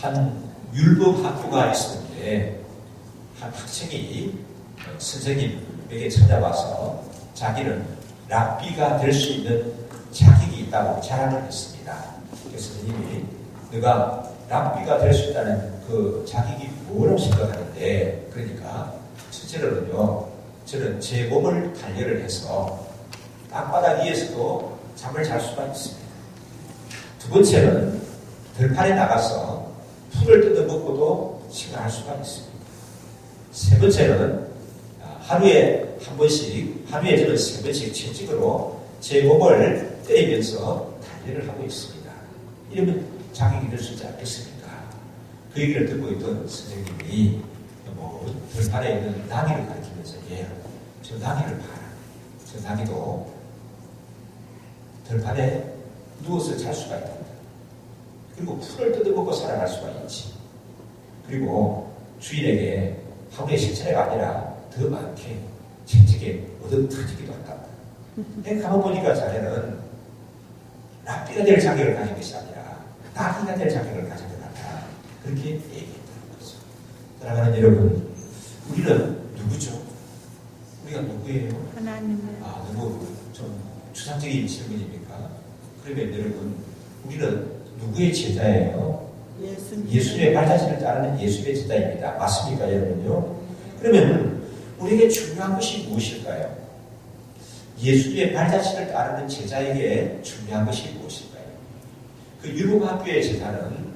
한 율법 학교가 있었는데 한 학생이 선생님에게 찾아와서 자기는 랍비가 될 수 있는 자격이 있다고 자랑을 했습니다. 그래서 선생님이 너가 랍비가 될 수 있다는 그 자격이 뭐라고 생각하는데, 그러니까 첫째로는요, 저는 제 몸을 단련을 해서 땅바닥 위에서도 잠을 잘 수가 있습니다. 두 번째는 들판에 나가서 풀을 뜯어먹고도 생활할 수가 있습니다. 세 번째는 하루에 한 번씩, 하루에 저는 세 번씩 채찍으로 제 몸을 때리면서 단련을 하고 있습니다. 이러면 자격이 될 수 있지 않겠습니까? 그 얘기를 듣고 있던 선생님이 들판에 있는 나귀를 가리키면서 저 나귀를 봐라. 저 나귀도 들판에 누워서 잘 수가 있다. 그리고 풀을 뜯어먹고 살아갈 수가 있지. 그리고 주인에게 하루에 식차례가 아니라 더 많게 채찍에 얻어터지기도 한다. 내가 가만보니까 자네는 랍비가 될 자격을 가진 것이 아니라 나귀가 될 자격을 가진 것 같다. 그렇게 얘기했다는 거죠. 사랑하는 여러분, 우리는 누구죠? 우리가 누구예요? 하나님을. 누구? 좀 추상적인 질문입니까? 그러면 여러분, 우리는 누구의 제자예요? 예수의 발자취를 따르는 예수의 제자입니다. 맞습니까, 여러분요? 그러면 우리에게 중요한 것이 무엇일까요? 예수의 발자취를 따르는 제자에게 중요한 것이 무엇일까요? 그 율법학교의 제자는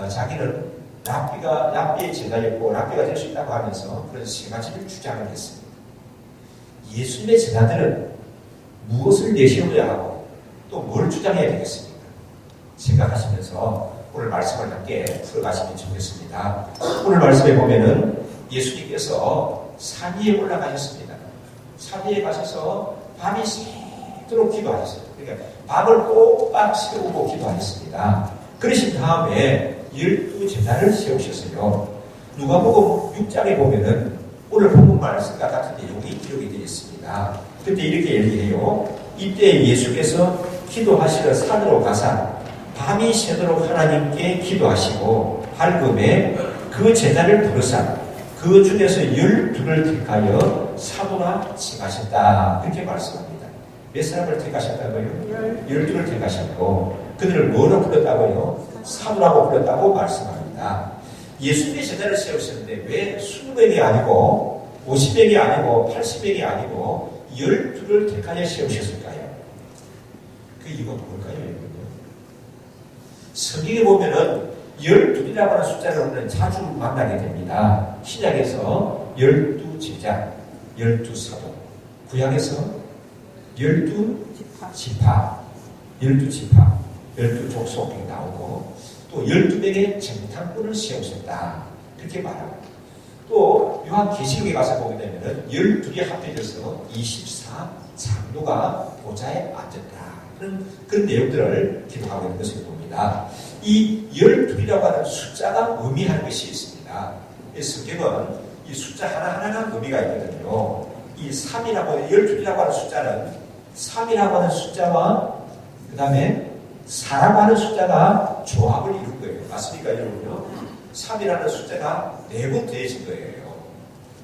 자기는 랍비의 제자였고 랍비가 될 수 있다고 하면서 그런 세 가지를 주장을 했습니다. 예수님의 제자들은 무엇을 내세워야 하고 또 뭘 주장해야 되겠습니까? 생각하시면서 오늘 말씀을 함께 풀어가시면 좋겠습니다. 오늘 말씀에 보면은 예수님께서 산 위에 올라가셨습니다. 산 위에 가셔서 밤이 새도록 기도하셨어요. 그러니까 밤을 꼭딱 세우고 기도하셨습니다. 그러신 다음에 12제자를 세우셨어요. 누가복음 6장에 보면은 오늘 본문 말씀과 같은 내용이 기록이 되어 있습니다. 그때 이렇게 얘기해요. 이때 예수께서 기도하시러 산으로 가사 밤이 새도록 하나님께 기도하시고 밝음에 그 제자를 부르사 그 중에서 12를 택하여 사도라 칭하셨다. 그렇게 말씀합니다. 몇 사람을 택하셨다고요? 12를 택하셨고 그들을 뭐로 불렀다고요? 사도라고 불렀다고 말씀합니다. 예수님의 제자를 세우셨는데 왜 20명이 아니고 50명이 아니고 80명이 아니고 12를 택하여 세우셨을까요? 그 이유가 뭘까요? 성경에 보면은 12이라고 하는 숫자를 우리는 자주 만나게 됩니다. 신약에서 12제자, 12사도, 구약에서 12지파, 12지파, 12족속이 나오고 또 12명의 정탐꾼을 세우셨다. 그렇게 말합니다. 또 요한계시록에 가서 보게 되면 12이 합해져서 24장로가 보좌에 앉았다. 그런 내용들을 기록하고 있는 것을 봅니다. 이 12이라고 하는 숫자가 의미하는 것이 있습니다. 성경은 이 숫자 하나하나가 의미가 있거든요. 이 3이라고, 12이라고 하는 숫자는 3이라고 하는 숫자와 그 다음에 4라고 하는 숫자가 조합을 이룬 거예요. 맞습니까, 여러분요? 3이라는 숫자가 4번 더해진 거예요.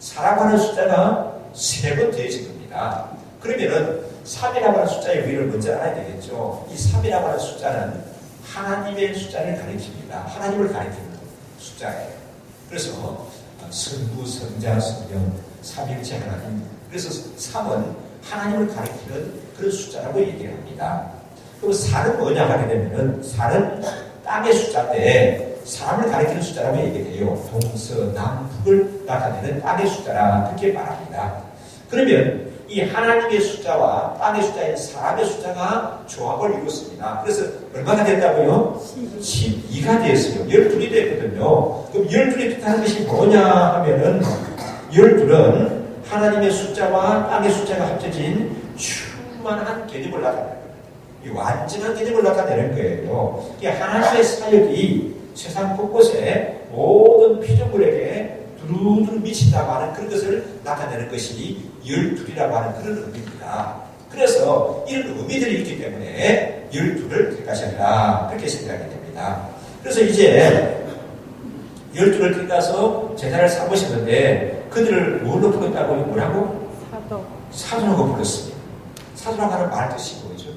4라고 하는 숫자가 3번 더해진 겁니다. 그러면은 3이라고 하는 숫자의 의미를 먼저 알아야 되겠죠. 이 3이라고 하는 숫자는 하나님의 숫자를 가리킵니다. 하나님을 가리키는 숫자예요. 그래서 성부, 성자, 성령, 삼일체 하나님. 그래서 3은 하나님을 가리키는 그런 숫자라고 얘기를 합니다. 그럼 4는 뭐냐 하게 되면은 4는 땅의 숫자인데 사람을 가리키는 숫자라고 얘기해요. 동서남북을 나타내는 땅의 숫자라 그렇게 말합니다. 그러면 이 하나님의 숫자와 땅의 숫자인 사람의 숫자가 조합을 이뤘습니다. 그래서 얼마나 됐다고요? 12가 되었어요. 12이 됐거든요. 그럼 12이 뜻하는 것이 뭐냐 하면은 12는 하나님의 숫자와 땅의 숫자가 합쳐진 충만한 개념을 나타내는 거예요. 완전한 개념을 나타내는 거예요. 이 하나님의 사역이 세상 곳곳에 모든 피조물에게 두루두루 미친다고 하는 그런 것을 나타내는 것이 12이라고 하는 그런 의미입니다. 그래서 이런 의미들이 있기 때문에 12를 택하셨다. 그렇게 생각이 됩니다. 그래서 이제 12를 데려가서 제단을 삼으셨는데 그들을 뭘로 불렀다고 뭐라고? 사도라고 불렀습니다. 사도라고 하는 말 뜻이 뭐죠?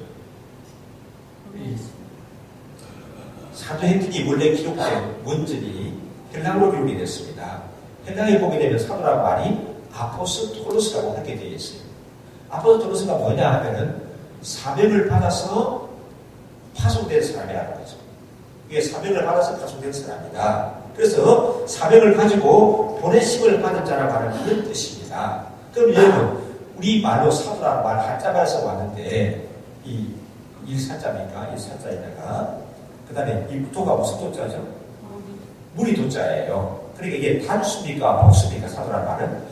사도행전이 원래 기록된 원전이 헬라어로 기록이 됐습니다. 헬라어에 보게 되면 사도라는 말이 아포스톨로스라고 하게 되어 있어요. 아포스톨로스가 뭐냐 하면은 사명을 받아서 파송된 사람이라는 거죠. 이게 사명을 받아서 파송된 사람이다. 그래서 사명을 가지고 보내심을 받은 자라고 하는 그런 뜻입니다. 그럼 여러분, 우리 말로 사도라는 말 한자말에서 왔는데 이 일사자입니까? 일사자에다가 그 다음에 이 도가 무슨 도자죠? 물이 도자예요. 그러니까 이게 단수입니까? 복수입니까? 사도라는 말은?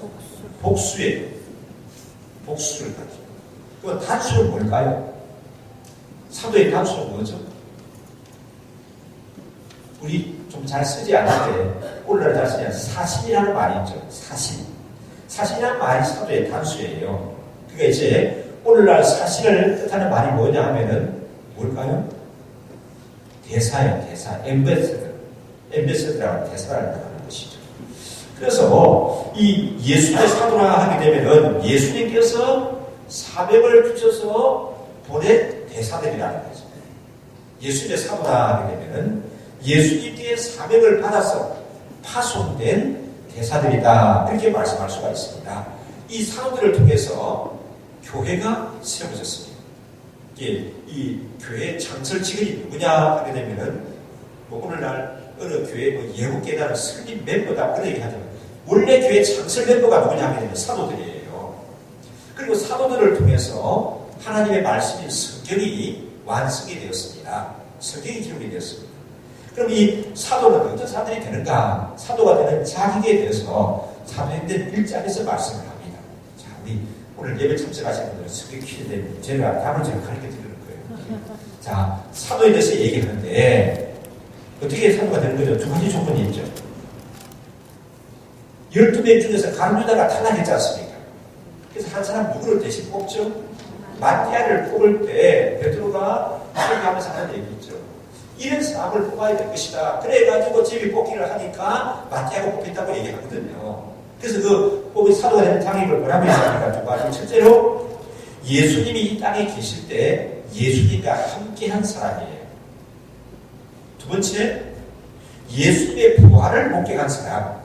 복수예요. 복수를 가지고. 그 단수는 뭘까요? 사도의 단수는 뭐죠? 우리 좀 잘 쓰지 않는데 오늘날 잘 쓰지 않는 사신이라는 말이 있죠. 사신. 사신이라는 말이 사도의 단수예요. 그러니까 이제 오늘날 사신을 뜻하는 말이 뭐냐 하면은 뭘까요? 대사예요. 대사. 엠베서드라는 대사를 하는 것이죠. 그래서 이 예수의 사도라 하게 되면은 예수님께서 사명을 주셔서 보낸 대사들이라는 거죠. 예수님의 사도라 하게 되면은 예수님께 사명을 받아서 파송된 대사들이다. 이렇게 말씀할 수가 있습니다. 이 사도들을 통해서 교회가 세워졌습니다. 이 교회의 창설직이 누구냐 하게 되면은 뭐 오늘날 어느 교회 뭐 예국계단 설립 멤버다 그런 얘기 하잖아요. 원래 교회 창설 멤버가 누구냐 하게 되면 사도들이에요. 그리고 사도들을 통해서 하나님의 말씀인 성경이 완성이 되었습니다. 성경이 기록이 되었습니다. 그럼 이 사도는 어떤 사람들이 되는가? 사도가 되는 자기에 대해서 사도행전 1장에서 말씀을 합니다. 자, 우리 오늘 예배 참석하시는 분들은 성경 퀴즈 내면 제가 답을 제가 가르쳐 드리는 거예요. 자, 사도에 대해서 얘기하는데 어떻게 사도가 되는 거죠? 두 가지 조건이 있죠. 12명 중에서 가룟유다가 탈락했지 않습니까? 그래서 한 사람 누구를 대신 뽑죠? 마띠아를 뽑을 때 베드로가 설교하면서 하는 얘기 있죠. 이런 사람을 뽑아야 될 것이다. 그래가지고 집이 뽑기를 하니까 마띠아가 뽑힌다고 얘기하거든요. 그래서 그 뽑은 사도가 되는 장애를 뭐라고 얘기합니까? 두 가지. 첫째로 예수님이 이 땅에 계실 때 예수님과 함께한 사람이에요. 두 번째, 예수님의 부활을 목격한 사람.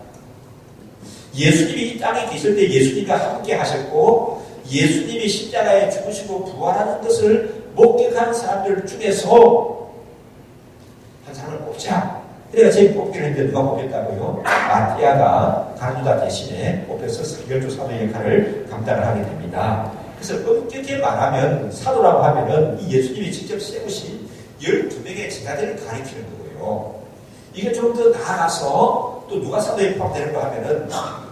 예수님이 이 땅에 계실 때 예수님과 함께 하셨고 예수님이 십자가에 죽으시고 부활하는 것을 목격한 사람들 중에서 한 사람을 뽑자. 그래가 제일 뽑기를 했는데 누가 뽑혔다고요? 마띠아가 가룟유다 대신에 뽑혀서 열두 사도의 역할을 감당을 하게 됩니다. 그래서 엄격히 말하면 사도라고 하면은 이 예수님이 직접 세우신 12명의 제자들을 가리키는 거고요. 이게 좀 더 나아가서 또 누가 사도에 포함되는가 하면은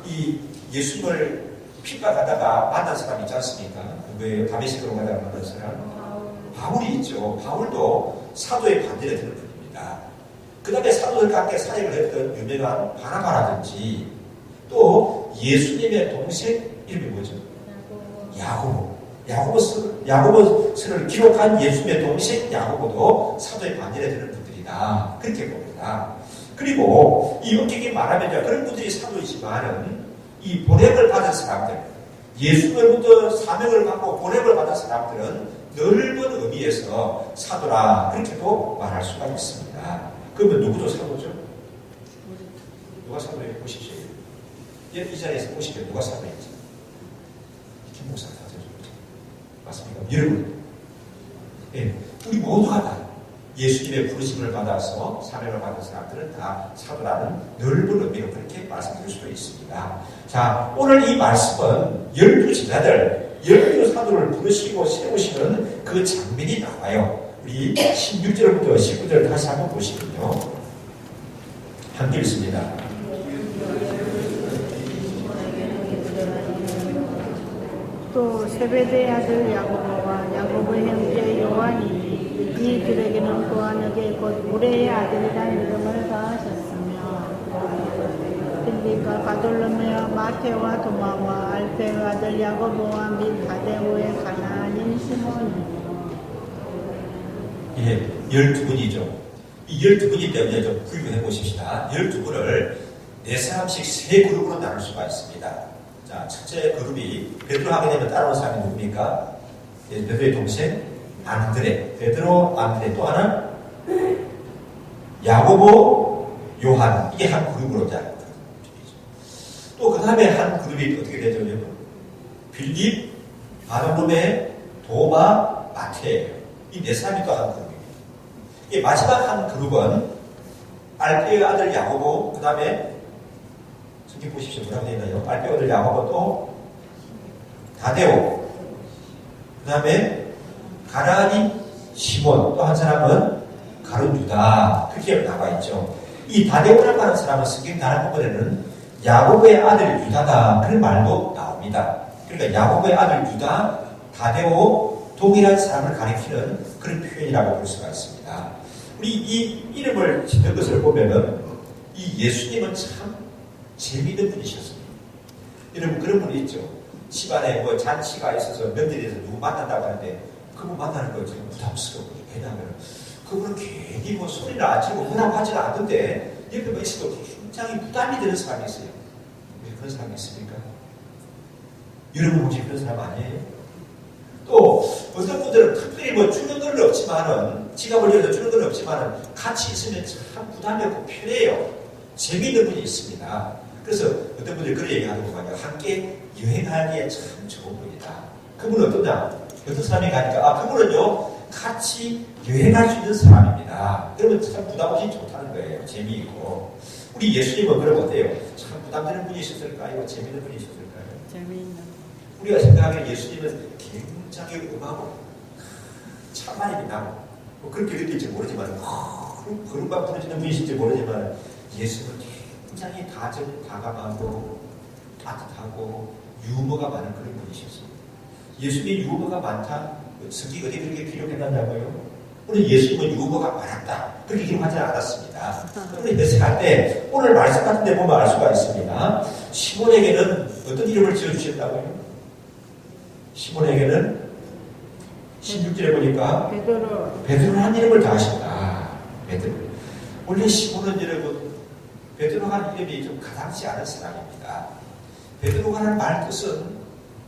이 예수님을 핍박하다가 만난 사람이 있지 않습니까? 누구예요? 다메섹으로 가다가 만난 사람? 바울이 있죠. 바울도 사도의 반대를 드는 분입니다. 그 다음에 사도들과 함께 사역을 했던 유명한 바나바라든지 또 예수님의 동생 이름이 뭐죠? 야고보서를 기록한 예수님의 동생 야고보도 사도의 반대를 드는 분들이다. 그렇게 봅니다. 그리고 이 엄격히 말하면 그런 분들이 사도이지만은 이 보냄을 받은 사람들, 예수님으로부터 사명을 받고 보냄을 받은 사람들은 넓은 의미에서 사도라 그렇게도 말할 수가 있습니다. 그러면 누구도 사도죠? 누가 사도예요? 보십시오. 이 자리에서 보시면 누가 사도인지. 김 목사가 사도죠. 맞습니까? 여러분, 네, 우리 모두가 다 예수님의 부르심을 받아서 사명을 받은 사람들은 다 사도라는 넓은 의미로 그렇게 말씀드릴 수도 있습니다. 자, 오늘 이 말씀은 12제자들, 12사도를 부르시고 세우시는 그 장면이 나와요. 우리 16절부터 19절 다시 한번 보시면요. 함께 읽습니다. 또 세베대의 아들 야고보와 야고보의 형제 요한이 이들에게는 보아너게 곧 무레의 아들이라는 이름을 가하셨으며 빌립과 바돌로메와 마테와 도마와 알페의 아들 야고보와 및 다데오의 가나안인 시몬이요. 예, 12분이죠. 이 12분이 때문에 좀 구입을 해보십시다. 12분을 4사람씩 3그룹으로 나눌 수가 있습니다. 자, 첫째 그룹이 베드로 하게 되면 따라오는 사람이 누굽니까? 베드로의 동생 안드레. 베드로, 안드레. 또 하나 야고보, 요한. 이게 한 그룹으로 자. 또 그 다음에 한 그룹이 어떻게 되죠? 빌립, 바르나베, 도마, 마태예요. 이 4사람이 또 한 그룹입니다. 이 마지막 한 그룹은 알페의 아들 야고보, 그 다음에 성경 보십시오. 뭐라고 되어 있나요? 알페의 아들 야고보, 또 다데오, 그 다음에 가라니 시몬, 또 한 사람은 가룟 유다. 그렇게 나와 있죠. 이 다데오라고 하는 사람은 성경 다른 부분에는 야고보의 아들 유다다, 그런 말도 나옵니다. 그러니까 야고보의 아들 유다, 다데오, 동일한 사람을 가리키는 그런 표현이라고 볼 수가 있습니다. 우리 이 이름을 짓는 것을 보면은 이 예수님은 참 재미있는 분이셨습니다. 여러분 그런 분이 있죠. 집안에 뭐 잔치가 있어서 며느리에서 누구 만난다고 하는데 그분 만나는 거 좀 부담스러워요. 왜냐하면 그분은 괜히 뭐 소리를 안 치고 뭐라고 하지는 않는데 옆에 있어도 굉장히 부담이 되는 사람이 있어요. 왜 그런 사람이 있습니까? 여러분 혹시 그런 사람 아니에요? 또 어떤 분들은 특별히 뭐 주는 건 없지만은 지갑을 열어 주는 건 없지만은 같이 있으면 참 부담이 없고 편해요. 재미있는 분이 있습니다. 그래서 어떤 분들이 그런 얘기하는 거 같아요. 함께 여행하기에 참 좋은 분이다. 그분은 어떠냐? 어떤 사람이 가니까 그분은요 같이 여행할 수 있는 사람입니다. 그러면 참 부담 없이 좋다는 거예요. 재미있고. 우리 예수님은 그럼 어때요? 참 부담되는 분이 있었을까요? 재미있는 분이 있었을까요? 재미있는. 우리가 생각하기에 예수님은 굉장히 음하고 참만이 나고 뭐 그렇게 느낄지 모르지만 그런가 부르지는 분이실지 모르지만 예수는 굉장히 다감하고 따뜻하고 유머가 많은 그런 분이셨습니다. 예수님이 유머가 많다. 성경이 어디 그렇게 기록해놨냐고요? 우리 예수님은 유머가 많았다. 그렇게 기록하지 않았습니다. 우리 해석할 때 오늘 말씀 같은 데 보면 알 수가 있습니다. 시몬에게는 어떤 이름을 지어주셨다고요? 시몬에게는 16절에 보니까 베드로라는 이름을 다하신다. 베드로. 원래 시몬은 여러분 베드로라는 이름이 좀 가당치 않은 사람입니다. 베드로라는 말 뜻은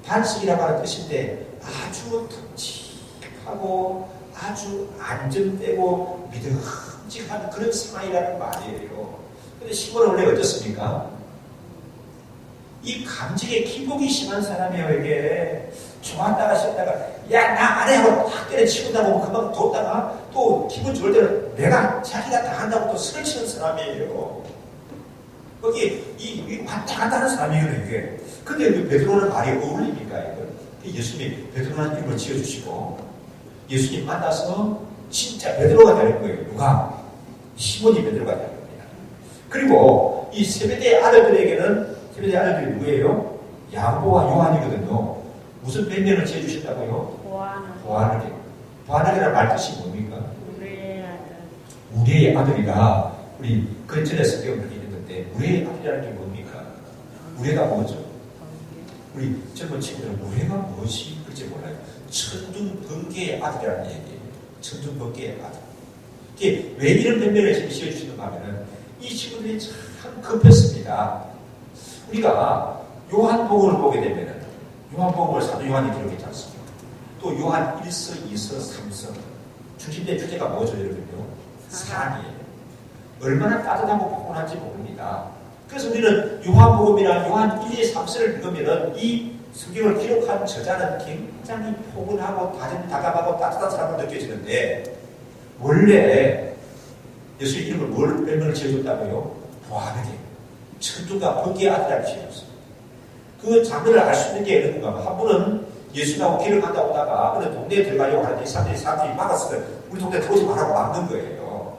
반석이라고 하는 뜻인데 아주 듬직하고 아주 안정되고 믿음직한 그런 상황이라는 말이에요. 그런데 시몬은 원래 어떻습니까? 이 감정에 기복이 심한 사람이에요. 이게 좋았다가 싫다가 야 나 안 해 하고 탁 때려치고 나고 금방 뒀다가 또 기분 좋을 때는 내가 자기가 다 한다고 또 스를 치는 사람이에요. 거기 이 왔다 갔다 하는 사람이에요. 이게. 근데 왜 베드로는 말이 어울립니까? 이거 예수님이 베드로라는 이름을 지어주시고 예수님 만나서 진짜 베드로가 되는 거예요. 누가? 시몬이 베드로가 되는 겁니다. 그리고 이 세베대의 아들들에게는 세베대의 아들들이 누구예요? 야고보와 요한이거든요. 무슨 별명을 지어주셨다고요? 보아느게. 보아느게라는 말 뜻이 뭡니까? 우리의 아들이라. 우리 그 전에 성경을 그렇게 읽었는데 우리의 아들이라는 게 뭡니까? 우리가 뭐죠? 우리 젊은 친구들은 우리가 무엇이 그렇지 몰라요. 천둥번개의 아들이라는 얘기예요. 천둥번개의 아들. 이게 왜 이런 변명을 지어주시는가 하면은 이 친구들이 참 급했습니다. 우리가 요한복음을 보게 되면은 요한복음을 사도 요한이 기록했지 않습니까? 또 요한 1서, 2서, 3서 중심된 주제가 뭐죠, 여러분요? 사랑이에요. 얼마나 따뜻하고 포근한지 모릅니다. 그래서 우리는 요한복음이나 요한 1, 2, 3서를 읽으면은 이 성경을 기록한 저자는 굉장히 포근하고 다감하고 따뜻한 사람으로 느껴지는데 원래 예수의 이름을 뭘 별명을 지어줬다고요? 보아느게. 천둥과 번개의 아들이라고 지어줬어요. 그 장면을 알 수 있는 게 있는 건가? 한 분은 예수님하고 길을 간다고 하다가 어느 동네에 들어가려고 하는데 사람들이 막았을 때 우리 동네 들어오지 말라고 막는 거예요.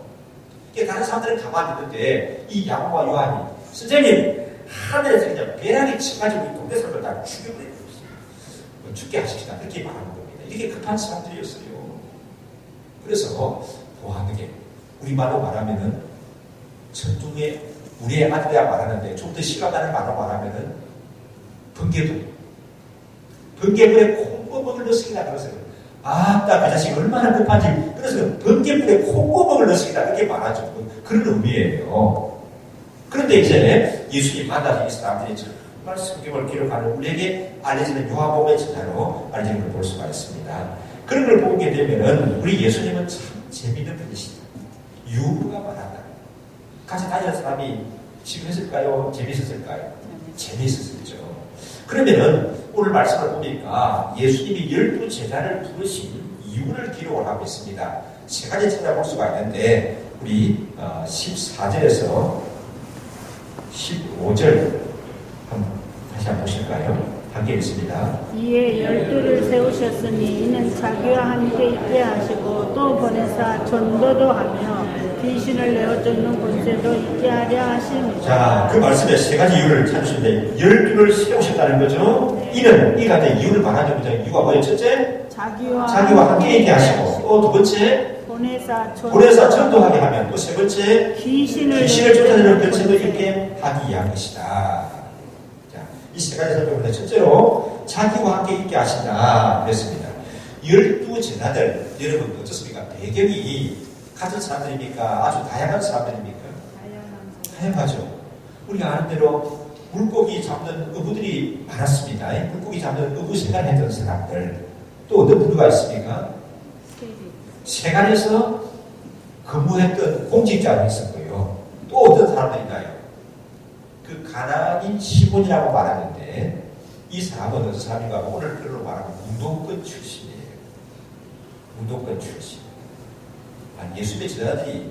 이게 다른 사람들은 가만히 있는데 이 야고보와 요한이 선생님 하늘에서 그냥 벼락이 쳐가지고 이 동네 사람들 다 죽여버리는 거예요. 죽게 하십시다. 그렇게 말하는 겁니다. 이렇게 급한 사람들이었어요. 그래서 보아느게 우리말로 말하면은 천둥에 우리의 아들이라 말하는데 좀 더 심하다는 말로 말하면은 번개불에 콩고먹을 넣으시기나 그러세요. 아따 그 자식이 얼마나 급한지 그래서 번개불에 콧구멍을 넣습니다. 그렇게 말하죠. 그런 의미예요. 그런데 이제 예수님 만나서 이 사람들이 정말 성경을 기록하는 우리에게 알려지는 요한복음의 제자로 알려지는 걸 볼 수가 있습니다. 그런 걸 보게 되면은 우리 예수님은 참 재미있는 분이시다. 유머가 많았다. 같이 다니는 사람이 지루했을까요? 재미있었을까요? 재미있었죠. 그러면은 오늘 말씀을 보니까 예수님이 12 제자를 부르신 이유를 기록을 하고 있습니다. 세 가지 찾아볼 수가 있는데 우리 14절에서 15절 다시 한번 보실까요? 함께 있습니다. 이에 12를 세우셨으니 이는 자기와 함께 있게 하시고 또 보내사 전도도 하며 귀신을 내어 쫓는 권세도 있게 하려 하십니다. 자, 그 말씀에 세 가지 이유를 찾으시는데 12를 세우셨다는 거죠. 네. 이는 이 가운데 이유를 말하는 거죠. 이유가 뭐예요? 첫째, 자기와 함께 있게 하시고 또 두 번째, 보내사 전도하게 하면 또 세 번째, 귀신을 쫓아내는 권세도 있게 하기 위한 것이다. 이 세 가지 설명을 해. 첫째로 자기와 함께 있게 하신다 그랬습니다. 12 제자들 여러분 어떻습니까? 배경이 같은 사람들입니까? 아주 다양한 사람들입니까? 다양하죠. 우리가 아는 대로 물고기 잡는 어부들이 많았습니다. 물고기 잡는 어부 생활을 했던 사람들. 또 어떤 부류가 있습니까? 세간에서 근무했던 공직자가 있었고요. 또 어떤 사람들이나요? 그 가난인 시몬이라고 말하는데 이 사람은 어떤 사람인가 하면 오늘 글로 말하면 운동권 출신이에요. 운동권 출신. 예수님의 제자들이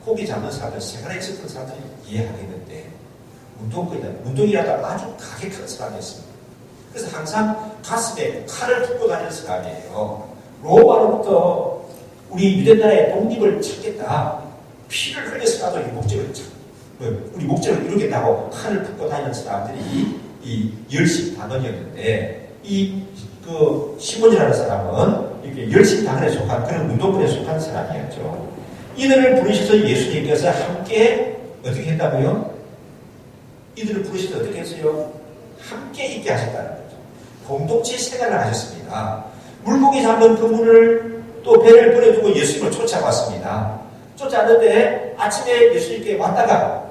고기 잡는 사람들, 생활에 있었던 사람들이 이해하겠는데 운동이라도 아주 가게 큰 사람이었습니다. 그래서 항상 가슴에 칼을 품고 다니는 사람이에요. 로마로부터 우리 유대나라의 독립을 찾겠다. 피를 흘려서라도 우리 목적을 이루겠다고 칼을 품고 다니는 사람들이 이 열심당원이었는데 그 시몬이라는 사람은 이렇게 열심당원에 속한 그런 운동권에 속한 사람이었죠. 이들을 부르셔서 예수님께서 함께 어떻게 했다고요? 이들을 부르셔서 어떻게 했어요? 함께 있게 하셨다는 거죠. 공동체 생활을 하셨습니다. 물고기 잡는 그물을 또 배를 보내두고 예수님을 쫓아왔습니다. 쫓아왔는데 아침에 예수님께 왔다가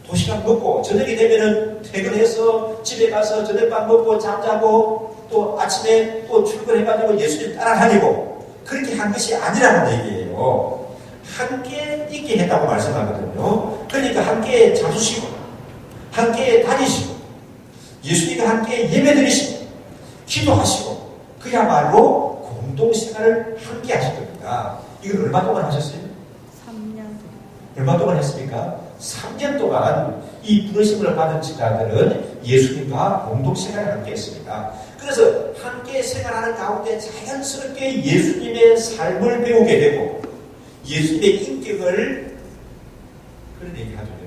도시락 먹고 저녁이 되면은 퇴근해서 집에 가서 저녁밥 먹고 잠자고 또 아침에 또 출근해가지고 예수님 따라다니고 그렇게 한 것이 아니라는 얘기예요. 함께 있게 했다고 말씀하거든요. 그러니까 함께 자주시고 함께 다니시고 예수님과 함께 예배드리시고 기도하시고 그야말로 공동생활을 함께 하실 겁니다. 이걸 얼마 동안 하셨어요? 3년. 얼마 동안 했습니까? 3년 동안 이 부르심을 받은 제자들은 예수님과 공동생활을 함께 했습니다. 그래서 함께 생활하는 가운데 자연스럽게 예수님의 삶을 배우게 되고 예수님의 인격을 그런 얘기하죠.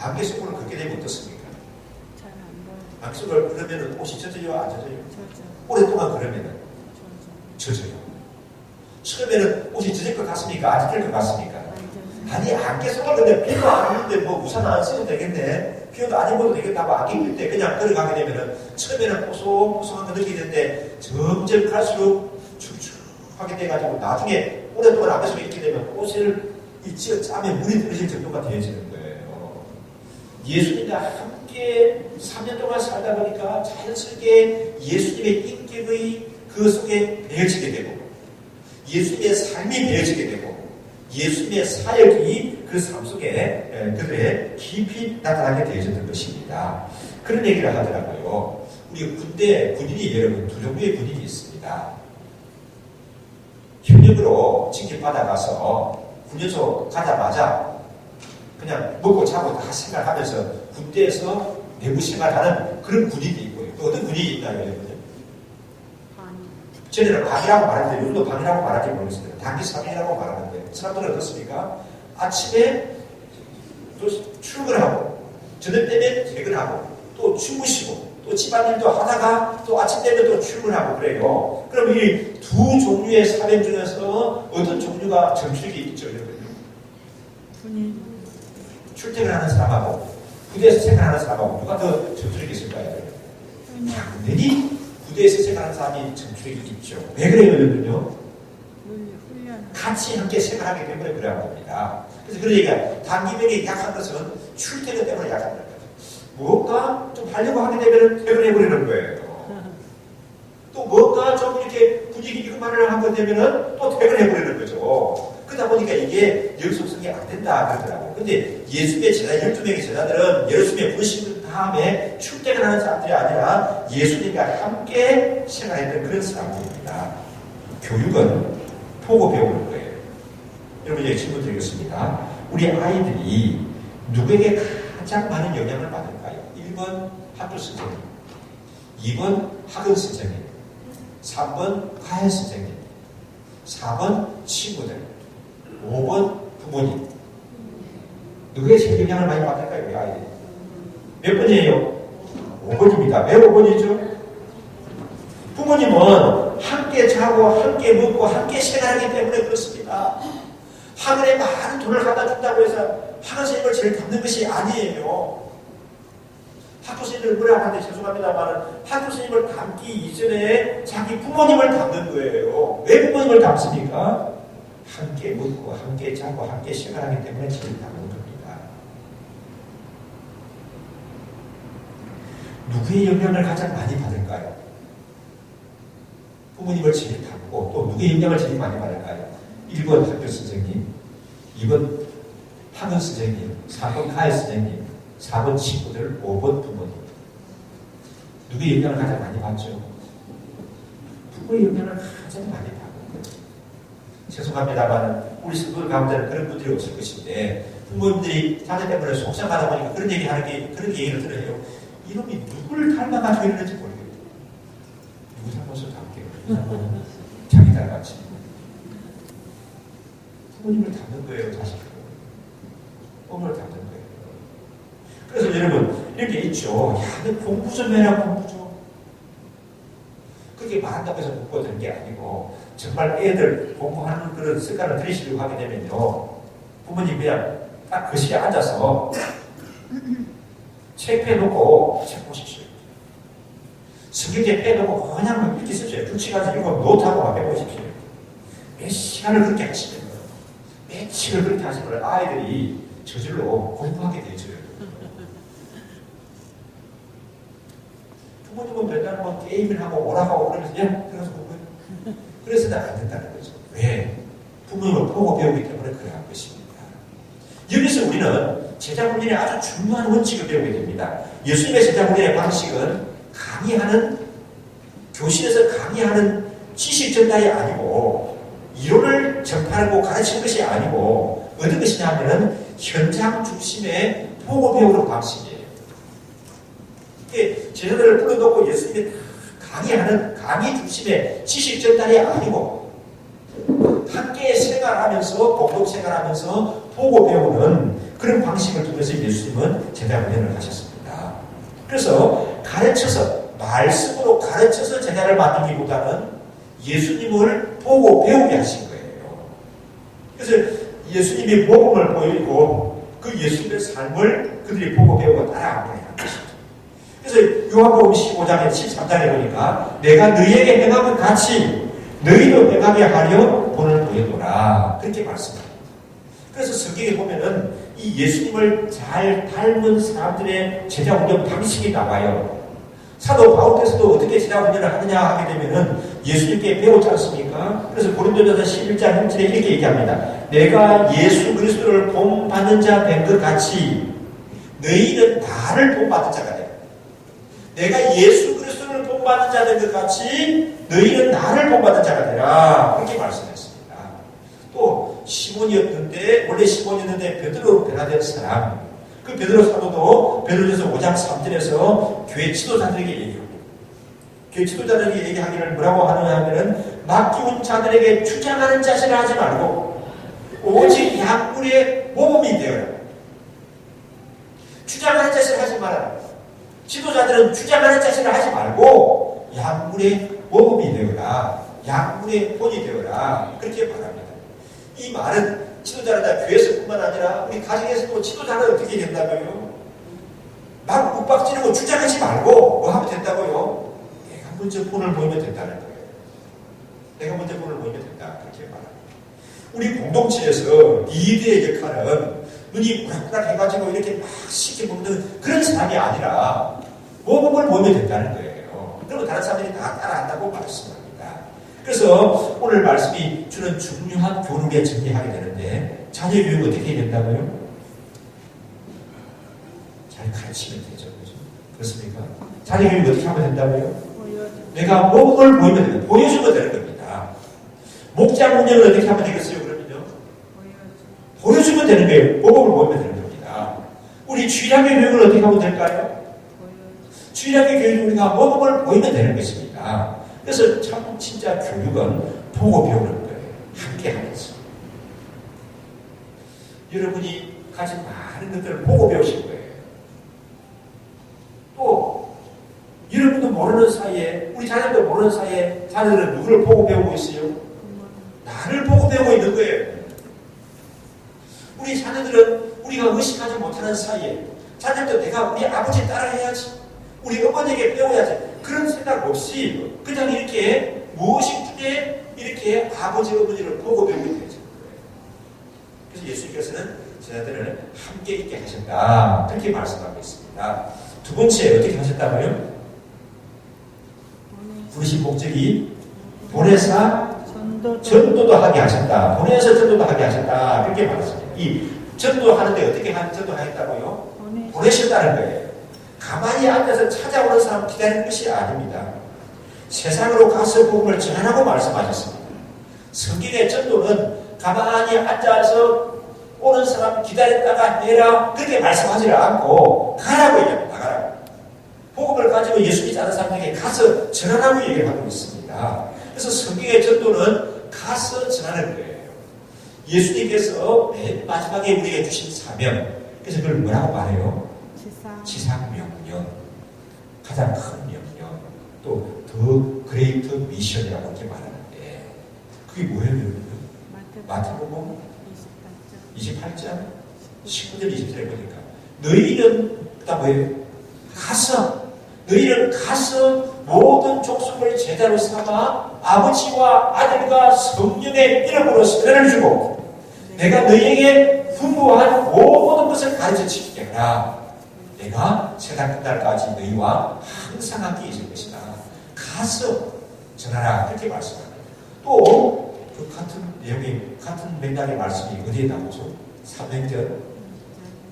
안개 속으로 걷게 되면 어떻습니까? 잘 안 보여요. 안개 속으로 그러면 옷이 젖어요? 안 젖어요? 젖어. 오랫동안 그러면 젖어요. 처음에는 옷이 젖을 것 같습니까? 안 젖을 것 같습니까? 아니 안개 속으로 근데 비도 안 오는데 뭐 우산 안 써도 되겠네. 비도 안 입어도 되겠다고 안개 낄 때 그냥 걸어가게 되면은 처음에는 뽀송뽀송한 거 느끼는데 점점 갈수록 축축하게 돼가지고 나중에 오랫동안 안개 속에 있게 되면 옷을 찌어 짜면 물이 떨어질 정도가 되어지는 거예요. 예수님과 함께 3년 동안 살다 보니까 자연스럽게 예수님의 인격의 그 속에 배어지게 되고 예수님의 삶이 배어지게 되고 예수님의 사역이 그 삶 속에 그들의 깊이 나타나게 되어졌던 것입니다. 그런 얘기를 하더라고요. 우리 군인이 여러분 두 종류의 군인이 있습니다. 현역으로 징집받아가서 훈련소 가자마자 그냥 먹고 자고 다 생활하면서 군대에서 내부 생활하는 그런 군인이 있고요. 또 어떤 군인이 있나요, 여러분? 전에는 방이라고 말하는데 요즘도 방이라고 말할지 모르겠습니다. 단기 3일이라고 말하는데 사람들은 어떻습니까? 아침에 또 출근하고 저녁 되면 퇴근하고 또 주무시고 또 집안일도 하다가 또 아침 되면 또 출근하고 그래요. 그럼 이 두 종류의 사명 중에서 어떤 종류가 정출이 있죠, 여러분? 군인. 출퇴근하는 사람하고 부대에서 생활하는 사람하고 누가 더 정출이 있을까요? 당연히 부대에서 생활하는 사람이 전투력이 있죠. 왜 그래요, 여러분요? 훈련. 같이 함께 생활하기 때문에 그래야 됩니다. 그래서 그런 얘기가 단기병이 약한 것은 출퇴근 때문에 약한 거예요. 뭔가 좀 하려고 하게 되면 퇴근해버리는 거예요. 또 뭔가 좀 이렇게 분위기 이것만을 하게 되면은 또 퇴근해버리는 거죠. 그러다 보니까 이게 영속성이 안 된다 그러더라고요. 근데 예수님의 제자, 12명의 제자들은 예수님의 부르심 다음에 출퇴근하는 사람들이 아니라 예수님과 함께 생활했던 그런 사람들입니다. 교육은 보고 배우는 거예요. 여러분, 이제 질문 드리겠습니다. 우리 아이들이 누구에게 가장 많은 영향을 받을까요? 1번 학교 선생님, 2번 학원 선생님, 3번 과외 선생님, 4번 친구들, 5번 부모님. 누구의 제일 영향을 많이 받을까요, 우리 아이들이? 몇 번이에요? 5번입니다. 왜 5번이죠? 부모님은 함께 자고 함께 먹고 함께 생활하기 때문에 그렇습니다. 학원에 많은 돈을 갖다 준다고 해서 학원 선생님을 제일 닮는 것이 아니에요. 학교 선생님을 뭐라 하는데 죄송합니다만 학교 선생님을 닮기 이전에 자기 부모님을 닮는 거예요. 왜 부모님을 닮습니까? 함께 먹고 함께 자고 함께 생활하기 때문에 제일 닮는 겁니다. 누구의 영향을 가장 많이 받을까요? 부모님을 제일 닮고 또 누구의 영향을 제일 많이 받을까요? 1번 학교 선생님, 2번 학원 선생님, 4번 과외 선생님, 4번 친구들, 5번 부모님. 누구의 영향을 가장 많이 받죠? 부모의 영향을 가장 많이 받는 거예요. 죄송합니다만 우리 성도들 가운데는 그런 분들이 없을 것인데 부모님들이 자녀 때문에 속상하다 보니까 그런 얘기를 들어요. 이놈이 누구를 닮아가지고 이러는지 모르겠어요. 누구 닮아서 닮게요? 자기 닮았지. 부모님을 닮는 거예요, 자식을. 부모를 닮는 거예요. 그래서 여러분, 이렇게 있죠. 야, 너 공부 좀 해라, 공부 좀. 그렇게 말한다고 해서 공부가 되는 게 아니고, 정말 애들 공부하는 그런 습관을 들이시려고 하게 되면요. 부모님 그냥 딱 거실에 앉아서 책 펴놓고 책 보십시오. 성경책 펴놓고 그냥 이렇게 쓰세요. 규칙하지 이거 노트하고 막 해보십시오. 몇 시간을 그렇게 하시면 며칠을 그렇게 하시면 아이들이 저절로 공부하게 되죠. 부모님은 맨날 뭐 게임을 하고 오락하고 그러면서 그래서 공부해. 그래서는 안 된다는 거죠. 왜? 부모님을 보고 배우기 때문에 그래야 할 것입니다. 여기서 우리는 제자훈련의 아주 중요한 원칙을 배우게 됩니다. 예수님의 제자훈련의 방식은 강의하는, 교실에서 강의하는 지식 전달이 아니고 이론을 전파하고 가르치는 것이 아니고 어떤 것이냐 하면 현장 중심의 보고 배우는 방식이에요. 제자들을 불러놓고 예수님이 강의하는 강의 중심의 지식 전달이 아니고 함께 생활하면서 공동 생활하면서 보고 배우는 그런 방식을 통해서 예수님은 제자 훈련을 하셨습니다. 그래서 가르쳐서 말씀으로 가르쳐서 제자를 만들기보다는 예수님을 보고 배우게 하신 거예요. 그래서 예수님이 복음을 보이고 그 예수님의 삶을 그들이 보고 배우고 따라가게 하는 것입니다. 그래서 요한복음 15장에 13장에 보니까 내가 너희에게 행한 것 같이 너희도 행하게 하려 본을 보였노라 그렇게 말씀합니다. 그래서 성경에 보면은 이 예수님을 잘 닮은 사람들의 제자 훈련 방식이 나와요. 사도 바울께서도 어떻게 제자 훈련을 하느냐 하게 되면은 예수님께 배웠지 않습니까? 그래서 고린도전서 11장 1절에 이렇게 얘기합니다. 내가 예수 그리스도를 본받는 자 된 것 같이 너희는 나를 본받는 자가 돼. 내가 예수 그리스도를 본받는 자 된 것 같이 너희는 나를 본받는 자가 되라. 그렇게 말씀했습니다. 또 시몬이었는데 원래 시몬이었는데 베드로로 변화된 사람. 그 베드로 사도도 베드로전서 5장 3절에서 교회 지도자들에게 얘기합니다. 교회 지도자들에게 얘기하기를 뭐라고 하느냐 하면은 맡기운 자들에게 주장하는 자세를 하지 말고 오직 약물의 모범이 되어라. 주장하는 자세를 하지 마라. 지도자들은 주장하는 자세를 하지 말고 약물의 모범이 되어라. 약물의 본이 되어라. 그렇게 말합니다. 이 말은 지도자는 교회에서뿐만 아니라 우리 가정에서도 지도자는 어떻게 된다고요? 막 윽박지르고 주장하지 말고 뭐 하면 된다고요? 내가 먼저 본을 보이면 된다는 거예요. 내가 먼저 본을 보이면 된다. 그렇게 말합니다. 우리 공동체에서 리더의 역할은 눈이 우락부락 해가지고 이렇게 막 쉽게 먹는 그런 사람이 아니라 모범을 보이면 된다는 거예요. 그러면 다른 사람들이 다 따라한다고 말씀합니다. 그래서 오늘 말씀이 주는 중요한 교훈을 정리하게 되는데 자녀 교육 어떻게 해야 된다고요? 잘 가르치면 되죠. 그렇습니까? 자녀 교육 어떻게 하면 된다고요? 내가 모범을 보이면 되는 보여주면 되는 겁니다. 목장 운영을 어떻게 하면 되겠어요? 그러면요? 보여주면 되는 거예요. 모범을 보이면 되는 겁니다. 우리 주일학교 교육을 어떻게 하면 될까요? 주일학교 교육은 우리가 모범을 보이면 되는 것입니다. 그래서 참 진짜 교육은 보고 배우는 거예요. 함께 하면서. 여러분이 가진 많은 것들을 보고 배우실 거예요. 또 여러분도 모르는 사이에 우리 자녀도 모르는 사이에 자녀들은 누구를 보고 배우고 있어요? 나를 보고 배우고 있는 거예요. 우리 자녀들은 우리가 의식하지 못하는 사이에 자녀도 내가 우리 아버지 따라해야지 우리 어머니에게 배워야지 그런 생각 없이 그냥 이렇게 무의식중에 이렇게 아버지 어머니를 보고 배우게 되죠. 그래서 예수님께서는 자녀들을 함께 있게 하셨다 그렇게 말씀하고 있습니다. 두 번째 어떻게 하셨다고요? 부르신 목적이 보내사 전도도 하게 하셨다. 보내서 전도도 하게 하셨다. 그렇게 말했습니다. 이 전도하는데 어떻게 전도하겠다고요? 보내셨다는 거예요. 가만히 앉아서 찾아오는 사람 기다리는 것이 아닙니다. 세상으로 가서 복음을 전하라고 말씀하셨습니다. 성경의 전도는 가만히 앉아서 오는 사람 기다렸다가 해라 그렇게 말씀하지 않고 가라고 얘기합니다. 가라고. 복음을 가지고 예수 믿지 않는 사람에게 가서 전하라고 얘기를 하고 있습니다. 그래서 성경의 전도는 가서 전하는 거예요. 예수님께서 맨 마지막에 우리에게 주신 사명 그래서 그걸 뭐라고 말해요? 지상명령 가장 큰 명령 또 더 그레이트 미션이라고 이렇게 말하는데 그게 뭐예요? 마태복음 28장 19절 20절에 보니까 너희는 그다음 뭐예요? 너희는 가서 모든 족속을 제자로 삼아 아버지와 아들과 성령의 이름으로 세례를 주고 내가 너희에게 분부한 모든 것을 가르쳐 지키게 하라. 내가 세상 끝날까지 너희와 항상 함께 있을 것이다. 가서 전하라. 그렇게 말씀합니다. 또 그 같은 내용이 같은 맥락의 말씀이 어디에 나오죠? 사도행전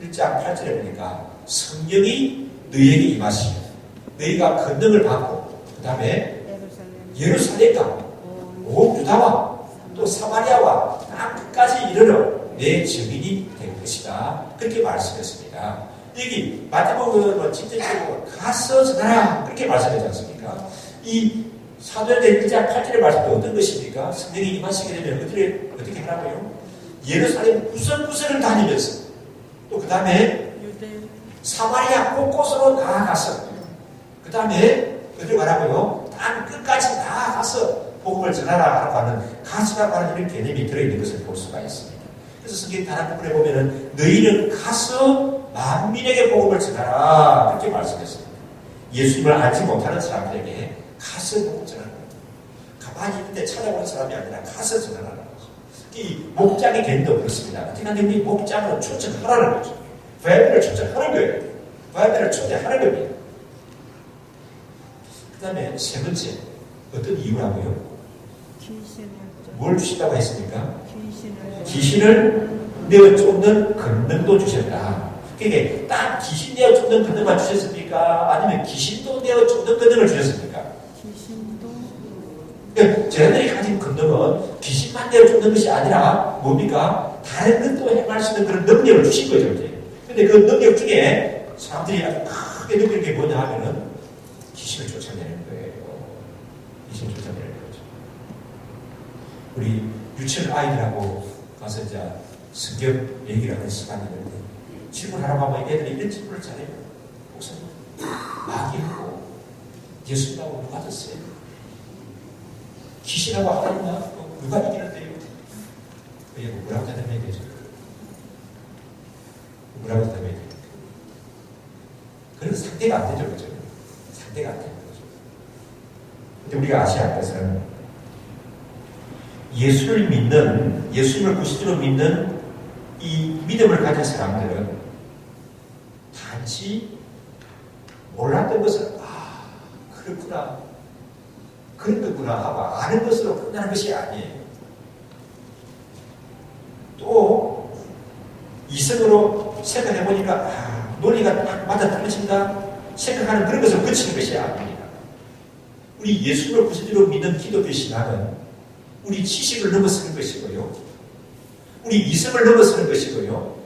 1장 8절에 보니까 성령이 너희에게 임하시며 너희가 권능을 받고 그 다음에 예루살렘과 온 유다와 또 사마리아와 땅 끝까지 이르러 내 증인이 될 것이다. 그렇게 말씀했습니다. 여기 마태복음은 직접적으로 가서 전하라 그렇게 말씀하지 않습니까? 이 사도행전 1장 8절의 말씀도 어떤 것입니까? 성령이 임하시게 되면 어떻게 하라고요? 예루살렘 구석구석을 다니면서 또 그 다음에 사마리아 곳곳으로 나아가서 그 다음에 어디로 가라고요? 땅 끝까지 나아가서 복음을 전하라고 하는 가서라고 하는 이런 개념이 들어있는 것을 볼 수가 있습니다. 그래서 성경 다른 부분에 보면은 너희는 가서 만민에게 복음을 전하라 그렇게 말씀했습니다. 예수님을 알지 못하는 사람들에게 가서 복음을 전하는 거예요. 가만히 있는데 찾아오는 사람이 아니라 가서 전하라는 거죠. 이 목장의 개념도 그렇습니다. 어떻게 하면 이 목장으로 초청하라는 거죠. VIP를 초청하는 거예요. VIP를 초대하는 겁니다. 그 다음에 세 번째 어떤 이유라고요? 뭘 주신다고 했습니까? 귀신을 내어 쫓는 권능도 주셨다. 그러니까 딱 귀신 내어 쫓는 권능만 주셨습니까? 아니면 귀신도 내어 쫓는 권능을 주셨습니까? 그러니까 저희들이 가진 권능은 귀신만 내어 쫓는 것이 아니라 뭡니까? 다른 것도 행할 수 있는 그런 능력을 주신 거죠. 그런데 그 능력 중에 사람들이 아주 크게 느끼는 게 뭐냐 하면은 귀신을 쫓아내는 거예요. 귀신을 쫓아내는 거죠. 우리 유치원 아이들하고 가서 이제 성경 얘기를 하는 시간이 있는데 질문하라고 하면 애들이 이런 질문을 잘해요. 목사님, 마귀하고 예수님하고 누가 졌어요? 귀신하고 하나님하고 누가 이기는데요? 그게 뭐라고 대답해야 되죠? 뭐라고 대답해야 돼요? 그래서 상대가 안 되죠, 그죠? 상대가 안 되는 거죠. 근데 우리가 아셔야 할 것은 예수를 믿는, 예수님을 구주로 믿는 이 믿음을 가진 사람들은 단지 몰랐던 것을 그렇구나, 그런 거구나 하고 아는 것으로 끝나는 것이 아니에요. 또 이성으로 생각해보니까 논리가 딱 맞아 떨어진다 생각하는 그런 것을 그치는 것이 아닙니다. 우리 예수를 구주로 믿는 기독교 신앙은 우리 지식을 넘어서는 것이고요, 우리 이성을 넘어서는 것이고요,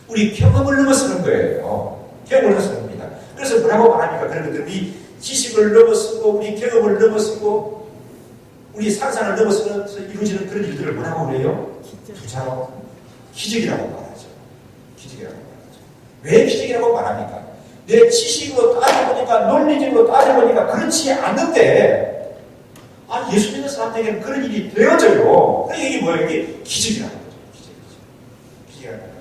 우리 경험을 넘어서는 거예요. 경험을 넘어서는 겁니다. 그래서 뭐라고 말합니까? 그런 것들, 우리 지식을 넘어서고 우리 경험을 넘어서고 우리 상상을 넘어서서 이루어지는 그런 일들을 뭐라고 그래요? 부자로 기적이라고 말하죠. 기적이라고 말하죠. 왜 기적이라고 말합니까? 내 지식으로 따져보니까, 논리적으로 따져보니까 그렇지 않는데 예수 믿는 사람들에게는 그런 일이 되어져요. 그러니까 이게 뭐예요? 이게 기적이라는 거죠. 기적이라는 거죠.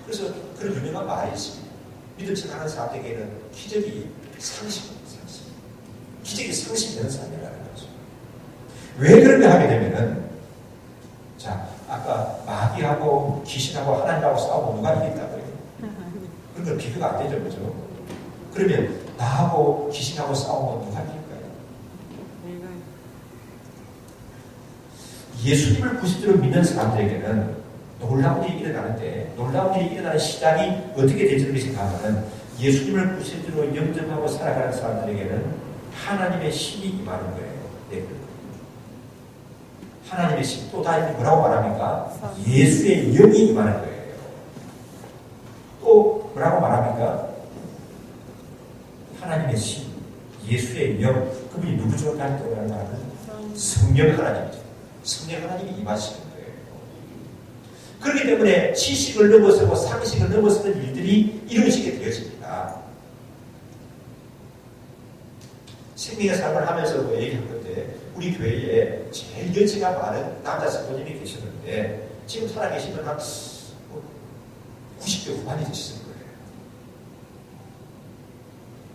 그래서 그런 유명한 말이 있습니다. 믿음 생활하는 사람들에게는 기적이 상식입니다. 상식. 기적이 상식되는 사람이라는 거죠. 왜 그런가 하게 되면은, 자, 아까 마귀하고 귀신하고 하나님하고 싸우고 누가 이겼다고요? 그런 건 비교가 안 되죠, 그죠? 그러면 나하고 귀신하고 싸우면 누가 이길까요? 예수님을 구주로 믿는 사람들에게는 놀라운 일이 일어나는데, 놀라운 일이 일어나는 시작이 어떻게 되는 것인가 하면, 예수님을 구주로 영접하고 살아가는 사람들에게는 하나님의 힘이 임하는 거예요. 네. 하나님의 힘, 또 다른 뭐라고 말합니까? 예수의 영이 임하는 거예요. 또 뭐라고 말합니까? 하나님의 힘, 예수의 영, 그분이 누구죠? 다른 또 말하는 성령 하나님이죠. 성령 하나님이 임하시는 거예요. 그렇기 때문에 지식을 넘어서고 상식을 넘어서는 일들이 이루어지게 되어집니다. 생명의 삶을 하면서 얘기할 건데, 우리 교회에 제일 연세가 많은 남자 성도님이 계셨는데 지금 살아계시면 한 90대 후반이 되셨을 거예요.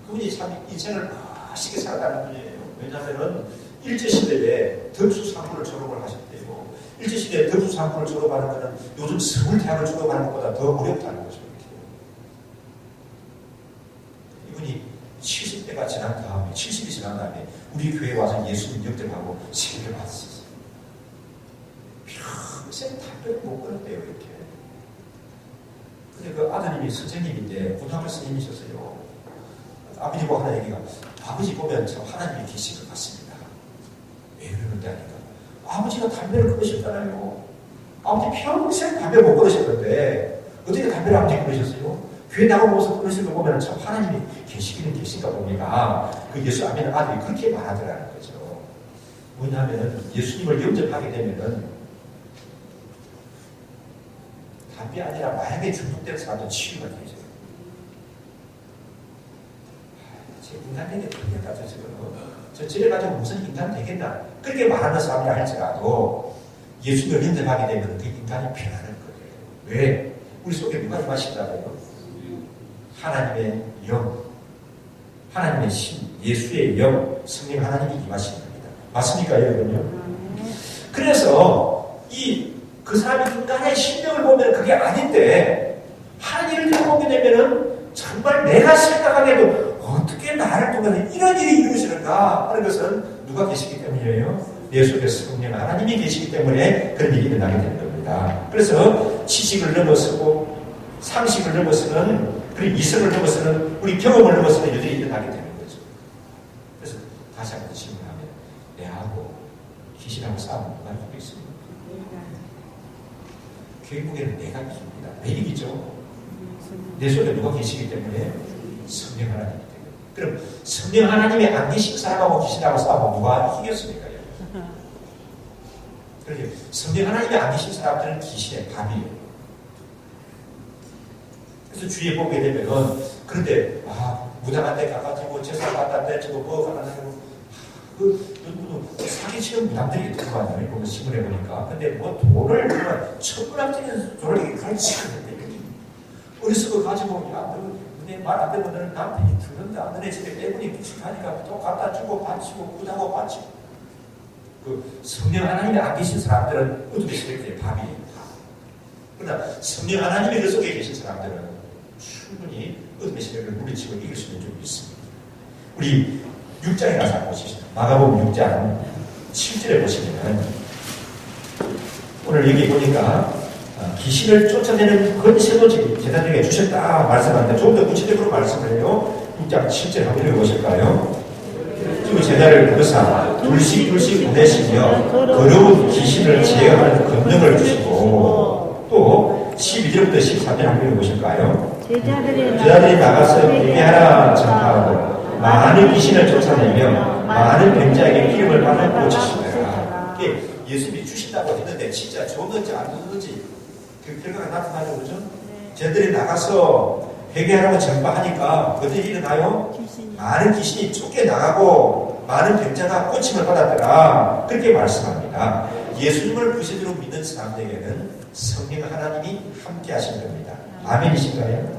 그분이 참 인생을 멋있게 살아가는 분이에요. 왜냐하면 일제시대에 덕수상부를 졸업을 하셨대요. 일제시대에 덕수상부를 졸업하는 것은 요즘 서울대학을 졸업하는 것보다 더 어렵다는 거죠. 이분이 70대가 지난 다음에, 70이 지난 다음에 우리 교회에 와서 예수님 영접하고 세례를 받았어요. 평생 담배를 못 끊었대요, 이렇게. 근데 그 아드님이 선생님인데 고등학교 선생님이셨어요. 아버지하고 하는 얘기가, 아버지 보면 참 하나님이 계신 것 같습니다. 왜 그러는데 하니까, 아버지가 담배를 끊으셨잖아요. 아버지 평생 담배 못 끊으셨는데 어떻게 담배를 아버지 끊으셨어요? 교회 나가면서 끊으신 거 보면 참 하나님이 계시기는 계신가 봅니다. 그 예수 안 믿는 아들이 그렇게 말하더라는 거죠. 뭐냐면 예수님을 영접하게 되면은 담배 아니라 마약에 중독된 사람도 치유가 되죠. 제 인간 되게 되겠다. 저 집에 가지고 무슨 인간 되겠나. 그렇게 말하는 사람이라 할지라도 예수님을 영접하게 되면 그 인간이 변하는 거예요. 왜? 우리 속에 누가 임하신다고요? 하나님의 영, 하나님의 신, 예수의 영, 성령 하나님이 임하시는 겁니다. 맞습니까, 여러분요? 그래서 그 사람이 인간의 심령을 보면 그게 아닌데, 하나님을 보게 되면은 정말 내가 생각하기에도 어떻게 나를 통해서 이런 일이 이루어지는가 하는 것은 누가 계시기 때문이에요? 내 속에 성령 하나님이 계시기 때문에 그런 일이 일어나게 되는 겁니다. 그래서 지식을 넘어서고 상식을 넘어서는, 그리고 이성을 넘어서는, 우리 경험을 넘어서는 일들이 일어나게 되는 거죠. 그래서 다시 한번 질문하면, 내하고 귀신하고 싸우면 누가 이기고 있습니까? 결국에는 내가 이깁니다. 왜 이기죠? 내 속에 누가 계시기 때문에? 성령 하나님이기 때문에. 그럼 성령 하나님이 안 계신 사람하고 귀신하고 싸우면 누가 이기겠습니까? 그러니 성령 하나님이 안 계신 사람들은 귀신의 밥이에요. 그래서 주위에 보게 되면은, 그런데 무당한 데 가가지고 제사 받았는데 저거 뭐 가가지고 누구도 사기치는 무당들이 있더만요. 보면 신문에 보니까. 근데 뭐 돈을 정말 천문학적인 돈을 가르치는데 어디서 그거 가지고, 야, 너 내 말 안 되면 너는 남편이 들은다. 너네 집에 빼분이 묵직하니까 또 갖다 주고 바치고 구다고 바치고. 그 성령 하나님이 안 계신 사람들은 어둠의 세력의 밤이에요. 그러나 성령 하나님이 그 속에 계신 사람들은 충분히 어둠의 세력을 물리치고 이길 수 있는 점이 있습니다. 우리 6장에 가서 보시죠. 마가복음 6장 7절에 보시면 오늘 여기 보니까 귀신을 쫓아내는 권세도 제자들에게 주셨다 말씀하는데 좀 더 구체적으로 말씀을 해요. 6장 7절 한번 읽어보실까요? 그 제자를 부르사 둘씩 보내시며 더러운 귀신을 제어하는 권능을 주시고 또 12절부터 13절 한번 읽어보실까요? 제자들이 나가서 예배하라 전파하고 많은 귀신을 쫓아내며 많은 병자에게 기름을 받아 고치시더라. 예수님이 주신다고 했는데 진짜 줬는지 안 줬는지 그 결과가 나타나죠. 그렇죠? 쟤들이 나가서 회개하라고 전파하니까 그들이 일어나요. 많은 귀신이 쫓겨나가고 많은 병자가 고침을 받았더라. 그렇게 말씀합니다. 예수님을 구세주로 믿는 사람들에게는 성령 하나님이 함께 하신 겁니다. 아멘이신가요?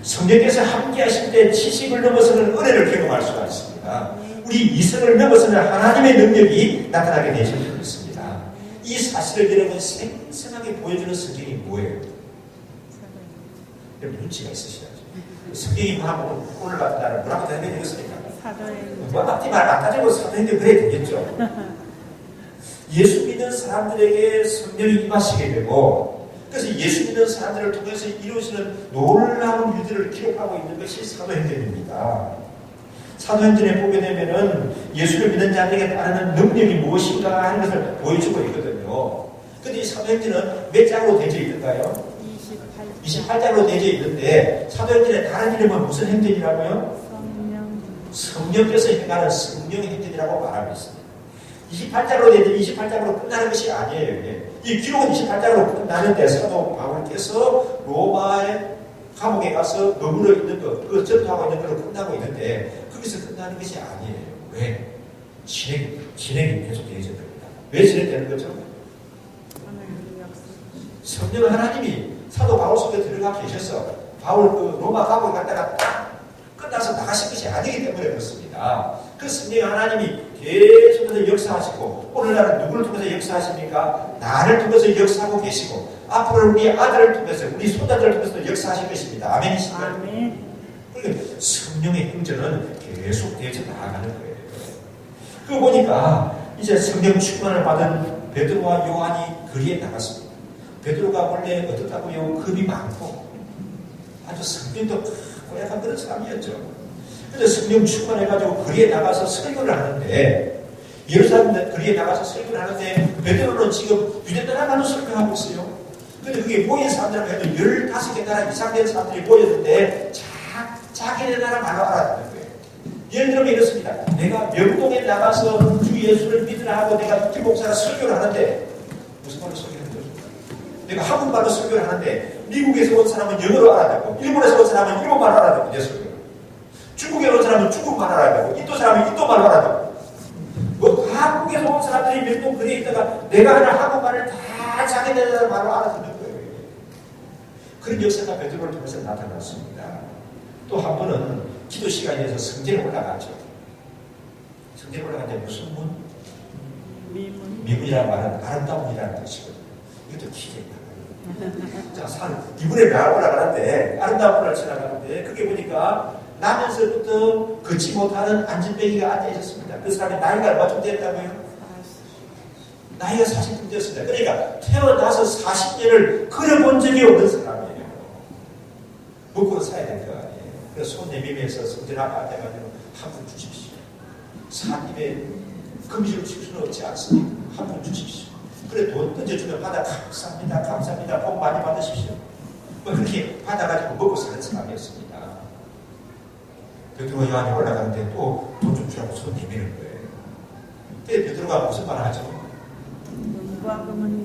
성령께서 함께 하실 때 지식을 넘어서는 은혜를 경험할 수가 있습니다. 우리 이성을 넘어서는 하나님의 능력이 나타나게 되실 수 있습니다. 이 사실을 여러분 생생하게 보여주는 성경이 뭐예요? 여러분 눈치가 있으시죠? 성경이 뭐 오늘 같은 날은 뭐라고 해야 되겠습니까? 뭐 앞뒤 말 안 가지고 사도행전 그래야 되겠죠? 예수 믿는 사람들에게 성령이 임하시게 되고 그래서 예수 믿는 사람들을 통해서 이루어지는 놀라운 일들을 기록하고 있는 것이 사도행전입니다. 사도행전에 보게 되면은 예수를 믿는 자들에게 따르는 능력이 무엇인가 하는 것을 보여주고 있거든요. 근데 이 사도행전은 몇 장으로 되어 있는가요? 28장으로 되어 있는데 사도행전의 다른 이름은 무슨 행전이라고요? 성령께서 행하는 성령의 행전이라고 말하고 있습니다. 28장으로 되어 있는데 28장으로 끝나는 것이 아니에요. 이 기록은 28장으로 끝나는데 사도 바울께서 로마의 감옥에 가서 머물러 있는 것, 그 전투하고 있는 것으로 끝나고 있는데 거기서 끝나는 것이 아니에요. 왜? 진행이 계속 되어야 됩니다. 왜 진행되는 거죠? 성령 하나님이 사도 바울 속에 들어가 계셔서 바울 그 로마 감옥에 갔다가 끝나서 나가신 것이 아니기 때문에 그렇습니다. 그 성령 하나님이 계속해서 역사하시고 오늘날은 누구를 통해서 역사하십니까? 나를 통해서 역사하고 계시고 앞으로 우리 아들을 통해서 우리 손자들을 통해서 역사하실 것입니다. 아멘이신가요? 아멘. 그러니까 성령의 행전은 계속 되어져 나아가는 거예요. 그거 보니까 이제 성령 충만을 받은 베드로와 요한이 거리에 나갔습니다. 베드로가 원래 어떻다고요? 겁이 많고 아주 성격도 크고 약간 그런 사람이었죠. 그래서 성령 충만해가지고 거리에 나가서 설교를 하는데 예루살렘 거리에 나가서 설교를 하는데 베드로는 지금 유대 나라가는 설교하고 있어요. 근데 그게 모인 사람들하고 해도 15개 나라 이상 된 사람들이 모였는데 자기네 나라 말로 알아듣는 거예요. 예를 들면 이렇습니다. 내가 명동에 나가서 주 예수를 믿으라 하고 내가 기복사라 설교를 하는데 무슨 말로 설교하는 거죠? 내가 한국말로 설교를 하는데 미국에서 온 사람은 영어로 알아듣고 일본에서 온 사람은 일본말 알아듣고 내 설교. 중국에 온 사람은 중국말 알아듣고 인도 사람은 인도말 알아듣고 뭐 한국에서 온 사람들이 명동 거리에 있다가 내가 하는 한국말을 다 자기네 말로 알아듣는 거예요. 그런 역사가 베드로를 통해서 나타났습니다. 또 한 번은 기도 시간에서 성전에 올라가죠. 성전에 올라가는데 무슨 문? 미문이라는 말은 아름다움이라는 뜻이거든요. 이것도 기대입니다. 자, 이분에 날 올라가는데 아름다운 문을 지나가는데 그게 보니까 나면서부터 걷지 못하는 안진뱅이가 앉아 있었습니다. 그 사람이 나이가 얼마쯤 됐다고요? 나이가 40쯤 되었습니다. 그러니까 태어나서 40년을 걸어본 적이 없는 사람이에요. 먹고 사야 될 거 아니에요. 그래서 손 내밀면서 성전 앞에 가지고 한 푼 주십시오. 산입에 금식을 칠 수는 없지 않습니까? 한 푼 주십시오. 그래 돈 던져주면 받아 감사합니다. 감사합니다. 복 많이 받으십시오. 뭐 그렇게 받아가지고 먹고 사는 사람이었습니다. 베드로가 요한이 올라가는데 또 돈 좀 주라고 손 내미는 거예요. 근데 베드로가 무슨 말을 하죠?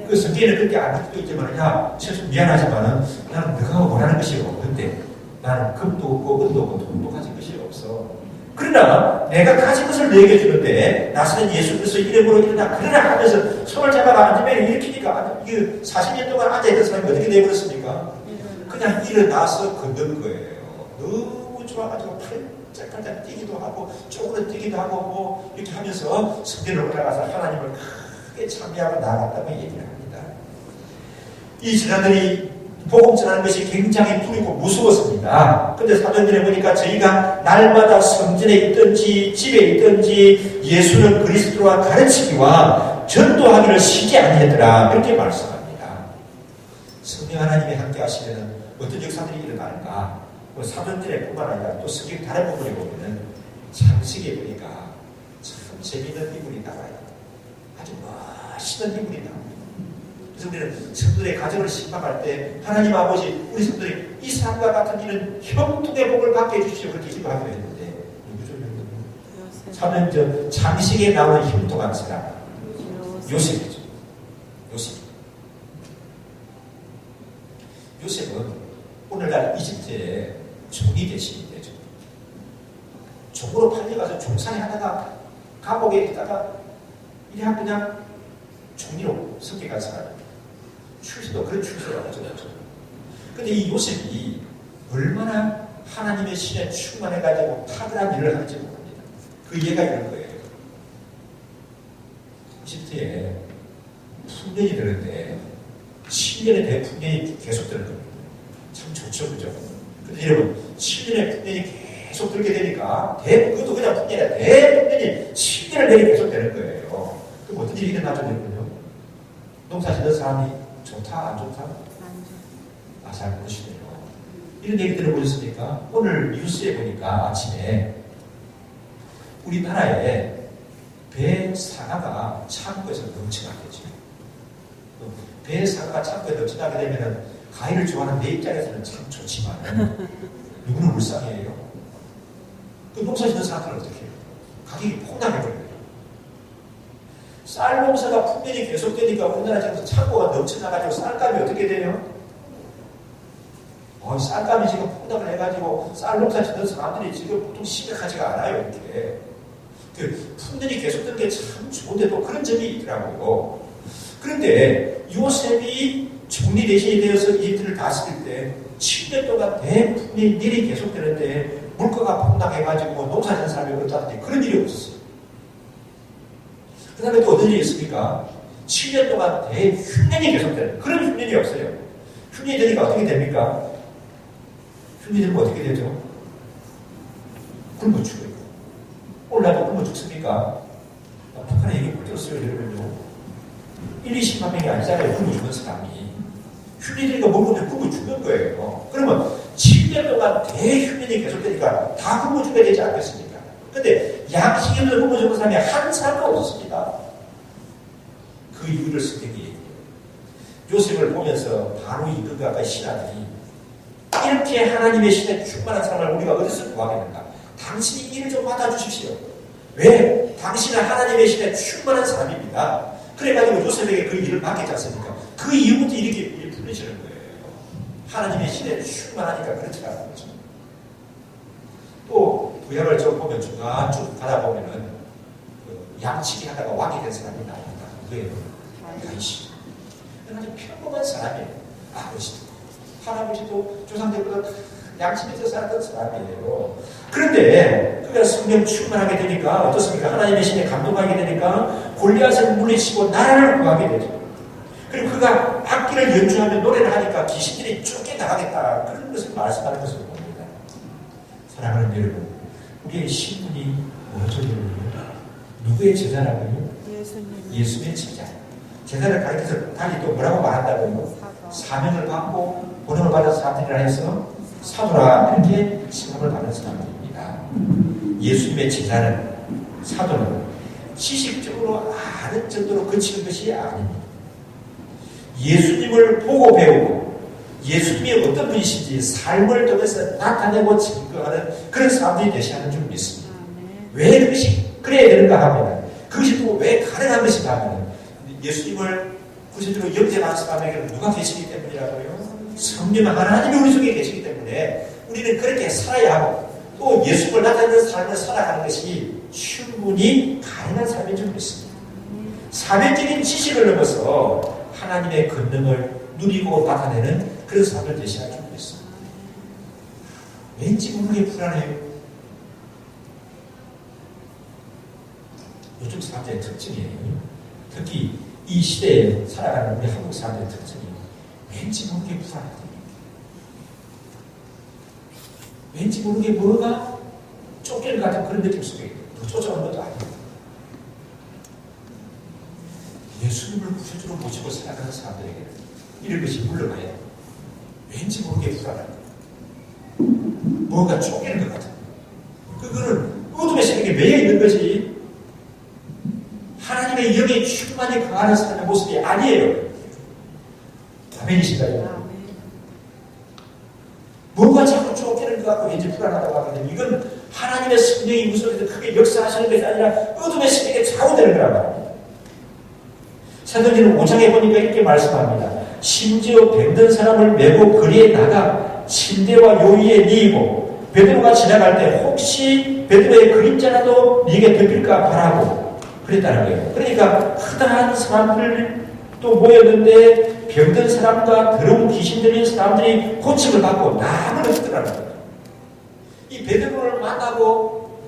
그 성경에는 그렇게 안 듣고 있지만 야 최소 미안하지만은 나는 너가 원하는 것이 없는데 나는 금도 없고 은도 없고 돈도 가진 것이 없어. 그러나 내가 가진 것을 내게 주는데 나서는 예수 그리스도 이름으로 일어나 그러라 하면서 손을 잡아가 앉으면 일으키니까 40년 동안 앉아있던 사람이 어떻게 되어버렸습니까? 그냥 일어나서 걷는 거예요. 너무 좋아가지고 팔짝팔짝 뛰기도 하고 쪼그러뜨기도 하고 뭐 이렇게 하면서 성전을 올라가서 하나님을 크게 찬미하고 나아갔다고 얘기를 합니다. 이 제자들이 복음 전하는 것이 굉장히 두렵고 무서웠습니다. 근데 사도행전에 보니까 저희가 날마다 성전에 있든지 집에 있든지 예수는 그리스도와 가르치기와 전도하기를 쉬지 아니하더라 그렇게 말씀합니다. 성령 하나님이 함께 하시면 어떤 역사들이 일어날까? 사도행전에 뿐만 아니라 또 성경 다른 부분에 보면은 창세기에 보니까 참 재미있는 인물이 나와요. 아주 멋있는 인물이 나옵니다. 그래서 우리는 성도의 가정을 신방할 때 하나님 아버지 우리 성도들이 이 사람과 같은 일은 형통의 복을 받게 해주시오 그렇게 기도하기로 했는데 누구죠? 사도행전 창세기에 나오는 형통한 사람 요셉이죠. 요셉은 오늘날 이집트에 종이 대신이 되죠. 종으로 팔려가서 종살이 하다가 감옥에 있다가 이래 그냥 종이로 섞여간 사람입니다. 출세도 그런 출세라고 하죠. 근데 이 요셉이 얼마나 하나님의 신에 충만해가지고 탁월한 일을 하는지 모릅니다. 그 예가 이런 거예요. 이집트에 풍년이 되는데 7년의 대풍년이 계속 되는 겁니다. 참 좋죠, 그죠? 근데 여러분, 7년의 풍년이 계속 들게 되니까, 그것도 그냥 풍년이 아니라 대풍년이 7년을 내리 계속 되는 거예요. 그럼 어떤 일이 일어나죠, 여러분요? 농사 짓는 사람이 좋다, 안 좋다? 잘 모르시네요. 이런 얘기 들어보셨습니까? 오늘 뉴스에 보니까 아침에 우리나라에 배 사과가 창고에서 넘쳐나겠죠. 배 사과가 창고에 넘쳐나게 되면 과일을 좋아하는 내 입장에서는 참 좋지만 누구는 울상이에요. 그 농사 짓는 사람들은 어떻게 해요? 가격이 폭락해버려요. 쌀 농사가 풍년이 계속되니까 우리나라 지금 창고가 넘쳐나가지고 쌀값이 어떻게 돼요? 쌀값이 지금 폭락을 해가지고 쌀 농사 짓는 사람들이 지금 보통 심각하지가 않아요. 이렇게. 그 풍년이 계속되는 게 참 좋은데도 그런 점이 있더라고요. 그런데 요셉이 총리 대신이 되어서 이집트를 다스릴 때 7년 동안 대풍년이 내리 계속되는데 물가가 폭락해가지고 농사 짓는 사람이 그렇다든지 그런 일이 없었어요. 그 다음에 또 어떤 일이 있습니까? 7년 동안 대흉년이 계속되는 그런 흉년이 없어요. 흉년이 되니까 어떻게 됩니까? 흉년이 되면 어떻게 되죠? 굶어 죽어요. 오늘날도 굶어 죽습니까? 북한에 얘기 못 들었어요, 여러분요. 1, 20만 명이 아니잖아요, 굶어 죽는 사람이. 흉년이 되니까 먹으면 굶어 죽는 거예요. 그러면 7년 동안 대흉년이 계속되니까 다 굶어 죽어야 되지 않겠습니까? 근데 양식이 없는 굶어 죽는 사람이 한 사람도 없었습니다. 그 이유를 성경이 얘기해요. 요셉을 보면서 바로 이근가가 신하들이 이렇게 하나님의 신에 충만한 사람을 우리가 어디서 구하겠는가? 당신이 일을 좀 받아주십시오. 왜? 당신은 하나님의 신에 충만한 사람입니다. 그래가지고 요셉에게 그 일을 맡기지 않습니까? 그 이후부터 이렇게 일이 풀려지는 거예요. 하나님의 신에 충만하니까 그렇지 않은 거죠. 또 구약을 좀 보면 쭉 가다 보면은 그 양치기 하다가 왕이 된 사람이 나옵니다. 누구예요? 다윗이. 아주 평범한 사람이에요. 아버지도 할아버지도 조상들보다 양심에서 살았던 사람이에요. 그런데 그가 성령 충만하게 되니까 어떻습니까? 하나님의 신에 감동하게 되니까 골리앗을 물리치고 나라를 구하게 되죠. 그리고 그가 악기를 연주하며 노래를 하니까 귀신들이 쫓겨나가겠다. 그런 것을 말씀하는 것을 봅니다. 사랑하는 여러분, 우리의 신분이 뭐죠, 여러분? 누구의 제자라고요? 예수님의 제자. 제자를 가르쳐서 달리 또 뭐라고 말한다고요? 사명을 받고 본음을 받은 사람들이라 해서 사도라 이렇게 칭함을 받는 사람들입니다. 예수님의 제자는 사도는 지식적으로 아는 정도로 그치는 것이 아닙니다. 예수님을 보고 배우고 예수님이 어떤 분이신지 삶을 통해서 나타내고 증거하는 그런 사람들이 되셔야 하는 줄 믿습니다. 왜 그것이 그래야 되는가 하면 그것이 또 왜 가능한 것인가 하면 예수님을 구체적으로 영접하는 사람에게는 누가 계시기 때문이라고요? 성령 하나님이 우리 속에 계시기 때문에 우리는 그렇게 살아야 하고 또 예수님을 나타내는 삶을 살아가는 것이 충분히 가능한 삶인 줄 믿습니다. 사회적인 지식을 넘어서 하나님의 권능을 누리고 나타내는 그런 삶을 되셔야 할 줄 믿습니다. 왠지 모르게 불안해요. 요즘 사람들의 특징이에요. 특히 이 시대에 살아가는 우리 한국 사람들의 특징이 왠지 모르게 불안하다. 왠지 모르게 뭐가 쫓길 것 같은 그런 느낌 속에 쫓아오는 것도 아니고 예수님을 구세주로 모시고 살아가는 사람들에게는 이런 것이 물러가야 돼요. 왠지 모르게 불안한 거예요. 뭔가 쫓기는 것 같은 거예요. 그거는 어둠의 세력에 매여 있는 거지 하나님의 영의 충만히 강하는 삶의 모습이 아니에요. 아멘이신가요? 뭔가 자꾸 쫓기는 것 같고 왠지 불안하다고 하거든요. 이건 하나님의 성령이 무속에서 크게 역사하시는 것이 아니라 어둠의 세력에 좌우되는 거란 말이에요. 사도행전 5장에 보니까 이렇게 말씀합니다. 심지어 병든 사람을 메고 거리에 나가 침대와 요위에 뉘고 베드로가 지나갈 때 혹시 베드로의 그림자라도 네게 덮일까 바라고 그랬다는 거예요. 그러니까 커다란 사람들 또 모였는데 병든 사람과 더러운 귀신 들린 사람들이 고침을 받고 나무를 했더라는 거예요. 이 베드로를 만나고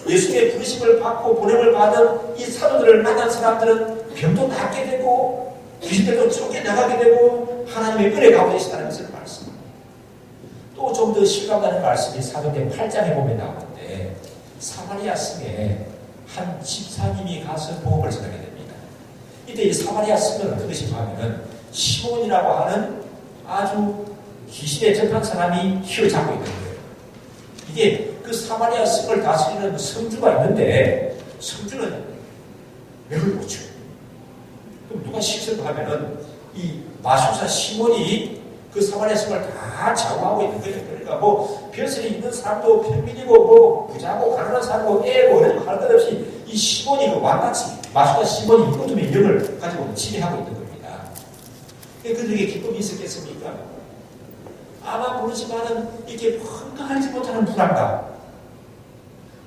예수의 부르심을 받고 보냄을 받은 이 사도들을 만난 사람들은 병도 낫게 되고 귀신들도 쫓겨나가게 되고 하나님의 은혜 가운데 있다는 것을 말씀합니다. 또 좀 더 실감나는 말씀이 사도행 8장에 보면 나오는데 사마리아 성에 한 집사님이 가서 복음을 전하게 됩니다. 이때 이 사마리아 성은 어떤 것인가 하면은 시몬이라고 하는 아주 귀신에 접한 사람이 휘어잡고 있는 거예요. 이게 그 사마리아 성을 다스리는 성주가 있는데 성주는 맥을 못 쳐요. 그럼 누가 실수를 하면은 이 마술사 시몬이 그 사마리아 성을 다 좌우하고 있는 거예요. 그러니까 뭐 벼슬이 있는 사람도 평민이고 뭐 부자고 가난한 사람고 애고 이런 할 것 없이 이 시몬이 그 왕같이 마술사 시몬이 어둠의 영을 가지고 지배하고 있는 겁니다. 그들에게 기쁨이 있었겠습니까? 아마 모르지만은 이렇게 건강하지 못하는 불안감,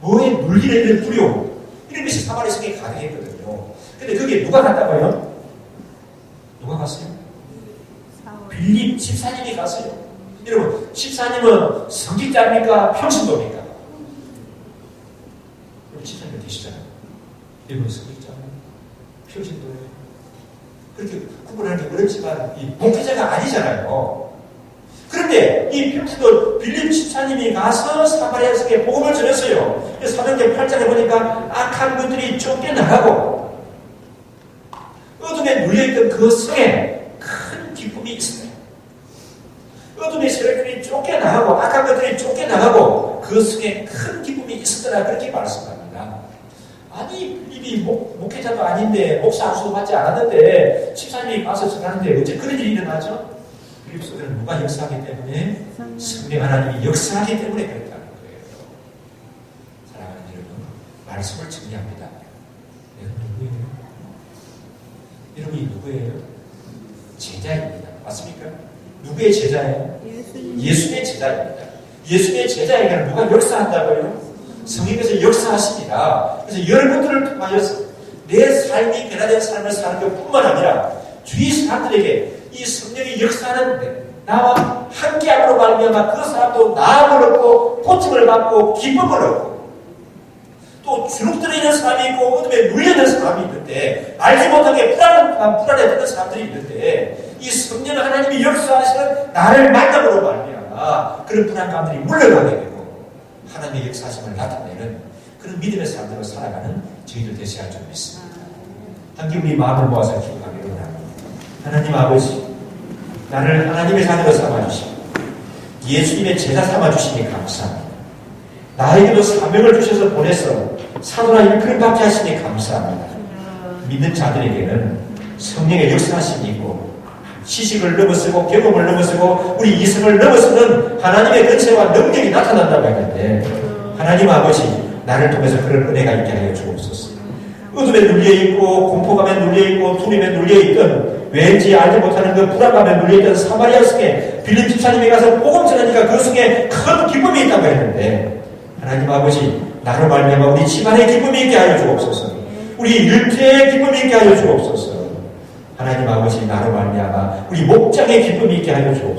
뭐에 물리는 이런 두려움, 이런 것이 사마리아 성에 가능했거든요. 근데 그게 누가 갔다고요? 누가 갔어요? 빌립 집사님이 갔어요. 여러분, 집사님은 성직자입니까? 평신도입니까? 여러분, 집사님 계시잖아요. 여러분, 성직자입니까? 평신도예요. 그렇게 구분하는 게 어렵지만 이 목회자가 아니잖아요. 그런데 이 평신도 빌립 집사님이 가서 사마리아 성에 복음을 전했어요. 사도행전 8장에 보니까 악한 것들이 쫓겨나가고 어둠에 눌려있던 그 성에 큰 기쁨이 있어요. 어둠의 세력들이 쫓겨나가고 악한 것들이 쫓겨나가고 그 성에 큰 기쁨이 있었더라 그렇게 말씀합니다. 아니 빌립이 목회자도 아닌데 목사 안수도 받지 않았는데 집사님이 가서 전하는데 어째 그런 일이 일어나죠? 빌립 속에는 누가 역사하기 때문에? 성령 하나님이 역사하기 때문에 그랬다는 거예요. 사랑하는 여러분, 말씀을 정리합니다. 여러분 누구예요? 여러분이 누구예요? 제자입니다. 맞습니까? 누구의 제자예요? 예수의 제자입니다. 예수의 제자에게는 누가 역사한다고요? 성령께서 역사하십니다. 그래서 여러분들을 통하여서 내 삶이 변화된 삶을 사는 것뿐만 아니라 주위 사람들에게 이 성령이 역사하는데 나와 함께함으로 말미암아 그 사람도 나음을 얻고 고침을 받고 기쁨을 얻고 또 주눅들어 있는 사람이 있고 어둠에 눌려있는 사람이 있는데 알지 못하게 불안해지는 사람들이 있는데 이 성령 하나님이 역사하시는 나를 만남으로 말미암아 그런 불안감들이 물러가게 되고 하나님의 역사심을 나타내는 그런 믿음의 사람들로 살아가는 저희들 되셔야 할 줄 믿습니다. 함께 우리 마음을 모아서 기도하기를 원합니다. 하나님 아버지, 나를 하나님의 자녀로 삼아주시고 예수님의 제자 삼아주시니 감사합니다. 나에게도 사명을 주셔서 보내서 사도나 일꾼을 받게 하시니 감사합니다. 믿는 자들에게는 성령의 역사하심이 있고 지식을 넘어서고 경험을 넘어서고 우리 이성을 넘어서는 하나님의 권세와 능력이 나타난다고 했는데 하나님 아버지 나를 통해서 그런 은혜가 있게 하여 주옵소서. 어둠에 눌려있고 공포감에 눌려있고 두림에 눌려있던 왠지 알지 못하는 그 불안감에 눌려있던 사마리아 성에 빌립 집사님이 가서 복음 전하니까 그 성에 큰 기쁨이 있다고 했는데 하나님 아버지 나로 말미암아 우리 집안의 기쁨이 있게 하여 주옵소서. 우리 일터의 기쁨이 있게 하여 주옵소서. 하나님 아버지 나로 말미암아 우리 목장의 기쁨이 있게 하여 주옵소서.